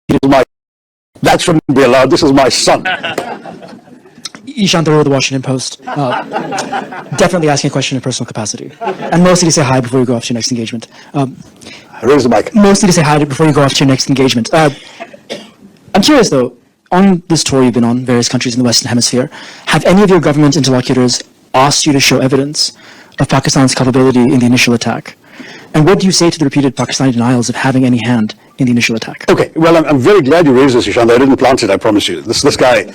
That shouldn't be allowed. This is my son. Shashi Tharoor of the Washington Post. Definitely asking a question in personal capacity. And mostly to say hi before you go off to your next engagement. Raise the mic. Mostly to say hi before you go off to your next engagement. I'm curious though, on this tour you've been on, various countries in the Western Hemisphere, have any of your government interlocutors asked you to show evidence of Pakistan's culpability in the initial attack? And what do you say to the repeated Pakistani denials of having any hand in the initial attack? Okay, well, I'm very glad you raised this, Ishant. I didn't plant it, I promise you. This guy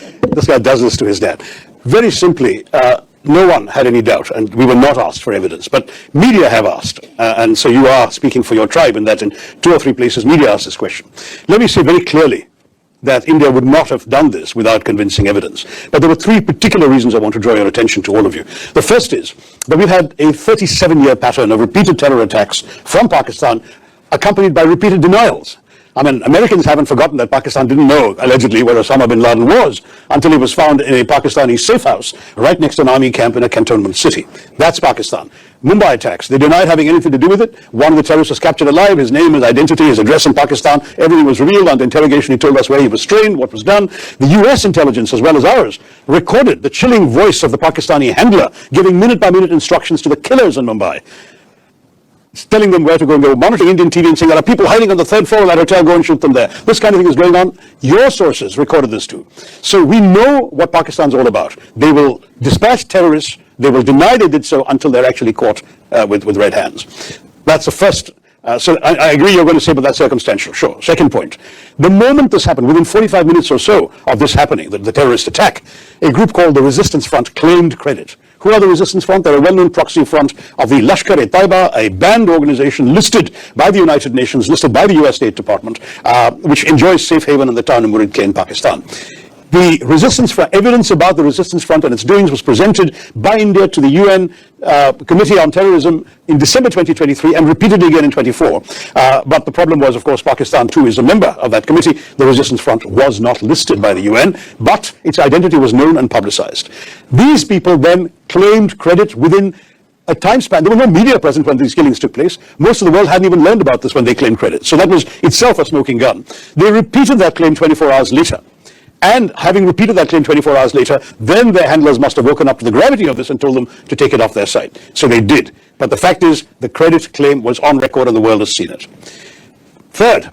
does this to his dad. Very simply, no one had any doubt, and we were not asked for evidence. But media have asked, and so you are speaking for your tribe in that in 2 or 3 places media asked this question. Let me say very clearly that India would not have done this without convincing evidence. But there were 3 particular reasons I want to draw your attention to, all of you. The first is that we've had a 37-year pattern of repeated terror attacks from Pakistan, accompanied by repeated denials. I mean, Americans haven't forgotten that Pakistan didn't know, allegedly, where Osama bin Laden was until he was found in a Pakistani safe house right next to an army camp in a cantonment city. That's Pakistan. Mumbai attacks, they denied having anything to do with it. One of the terrorists was captured alive, his name, his identity, his address in Pakistan, everything was revealed. Under interrogation, he told us where he was trained, what was done. The US intelligence, as well as ours, recorded the chilling voice of the Pakistani handler giving minute-by-minute instructions to the killers in Mumbai, telling them where to go, and they were monitoring Indian TV and saying there are people hiding on the 3rd floor of that hotel, go and shoot them there. This kind of thing is going on. Your sources recorded this too. So we know what Pakistan's all about. They will dispatch terrorists, they will deny they did so until they're actually caught with red hands. That's the first. So I agree you're going to say, but that's circumstantial. Sure. Second point. The moment this happened, within 45 minutes or so of this happening, the terrorist attack, a group called the Resistance Front claimed credit. Who are the Resistance Front? They're a well-known proxy front of the Lashkar-e-Taiba, a banned organization listed by the United Nations, listed by the US State Department, which enjoys safe haven in the town of Murid-K in Pakistan. The Resistance Front, evidence about the Resistance Front and its doings was presented by India to the UN Committee on Terrorism in December 2023 and repeated again in 24. But the problem was, of course, Pakistan too is a member of that committee. The Resistance Front was not listed by the UN, but its identity was known and publicized. These people then claimed credit within a time span. There was no media present when these killings took place. Most of the world hadn't even learned about this when they claimed credit. So that was itself a smoking gun. They repeated that claim 24 hours later. And having repeated that claim 24 hours later, then their handlers must have woken up to the gravity of this and told them to take it off their site. So they did. But the fact is, the credit claim was on record and the world has seen it. Third,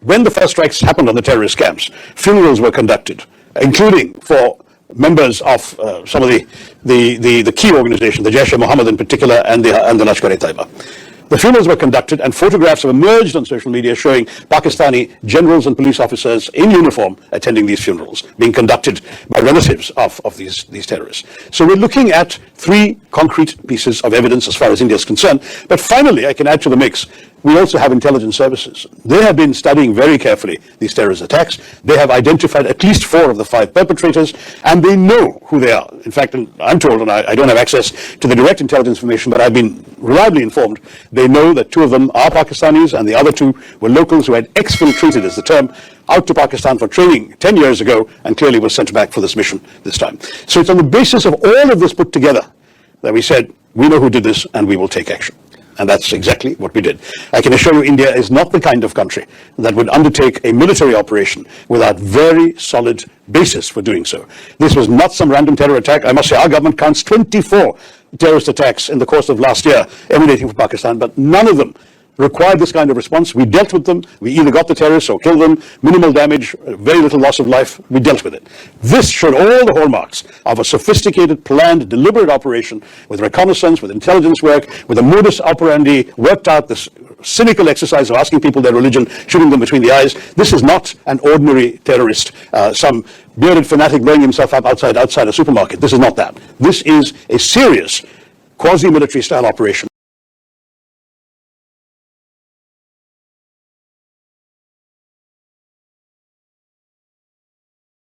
when the first strikes happened on the terrorist camps, funerals were conducted, including for members of some of the key organizations, the Jaish-e-Mohammed in particular, and the Lashkar-e-Taiba. The funerals were conducted and photographs have emerged on social media showing Pakistani generals and police officers in uniform attending these funerals, being conducted by relatives of these terrorists. So we're looking at 3 concrete pieces of evidence as far as India is concerned. But finally, I can add to the mix, we also have intelligence services. They have been studying very carefully these terrorist attacks. They have identified at least 4 of the 5 perpetrators, and they know who they are. In fact, I'm told, and I don't have access to the direct intelligence information, but I've been reliably informed, they know that 2 of them are Pakistanis, and the other 2 were locals who had exfiltrated, is the term, out to Pakistan for training 10 years ago, and clearly were sent back for this mission this time. So it's on the basis of all of this put together that we said, we know who did this, and we will take action. And that's exactly what we did. I can assure you India is not the kind of country that would undertake a military operation without very solid basis for doing so. This was not some random terror attack. I must say our government counts 24 terrorist attacks in the course of last year emanating from Pakistan, but none of them required this kind of response. We dealt with them. We either got the terrorists or killed them. Minimal damage, very little loss of life. We dealt with it. This showed all the hallmarks of a sophisticated, planned, deliberate operation with reconnaissance, with intelligence work, with a modus operandi worked out, this cynical exercise of asking people their religion, shooting them between the eyes. This is not an ordinary terrorist, some bearded fanatic blowing himself up outside a supermarket. This is not that. This is a serious quasi-military style operation.